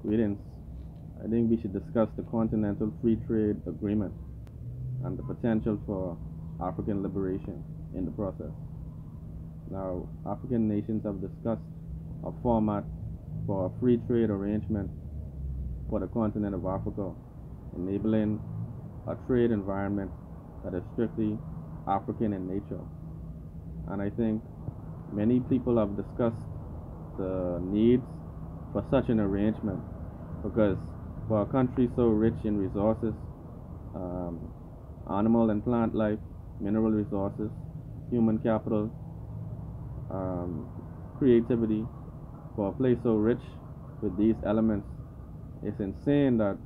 Greetings. I think we should discuss the Continental Free Trade Agreement and the potential for African liberation in the process. Now, African nations have discussed a format for a free trade arrangement for the continent of Africa, enabling a trade environment that is strictly African in nature. And I think many people have discussed the needs for such an arrangement because for a country so rich in resources, animal and plant life, mineral resources, human capital, creativity, for a place so rich with these elements, it's insane that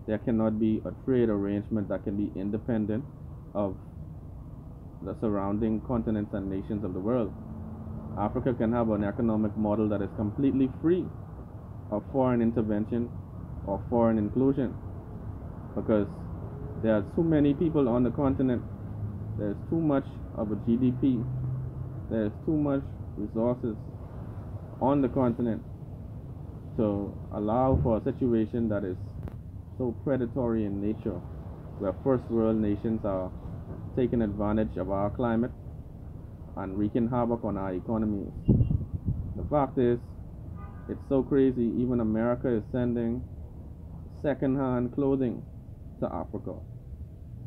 there cannot be a trade arrangement that can be independent of the surrounding continents and nations of the world. Africa can have an economic model that is completely free of foreign intervention or foreign inclusion because there are too many people on the continent, there's too much of a GDP, there's too much resources on the continent to allow for a situation that is so predatory in nature, where first world nations are taking advantage of our climate and wreaking havoc on our economies. The fact is, it's so crazy, even America is sending second-hand clothing to Africa.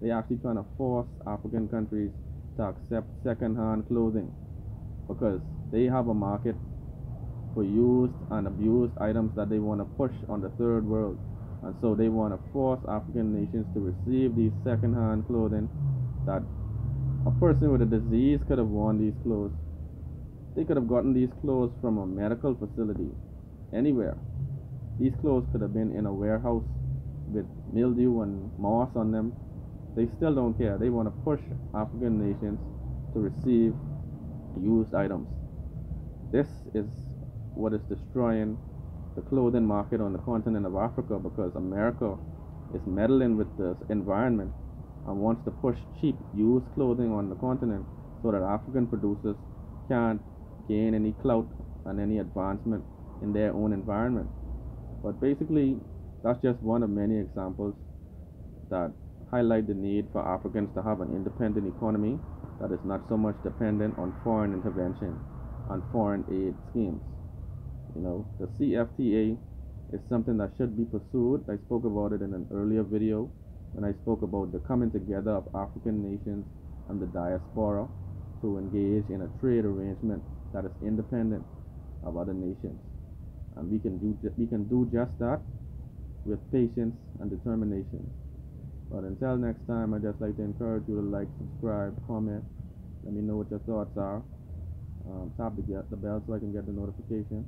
They actually trying to force African countries to accept second-hand clothing because they have a market for used and abused items that they want to push on the third world. And so they want to force African nations to receive these second-hand clothing that a person with a disease could have worn these clothes. They could have gotten these clothes from a medical facility, anywhere. These clothes could have been in a warehouse with mildew and moss on them. They still don't care. They want to push African nations to receive used items. This is what is destroying the clothing market on the continent of Africa because America is meddling with this environment and wants to push cheap used clothing on the continent so that African producers can't gain any clout and any advancement in their own environment. But basically, that's just one of many examples that highlight the need for Africans to have an independent economy that is not so much dependent on foreign intervention and foreign aid schemes. You know, the CFTA is something that should be pursued. I spoke about it in an earlier video when I spoke about the coming together of African nations and the diaspora to engage in a trade arrangement that is independent of other nations. And we can do just that with patience and determination. But until next time, I'd just like to encourage you to like, subscribe, comment. Let me know what your thoughts are. Tap the bell so I can get the notification.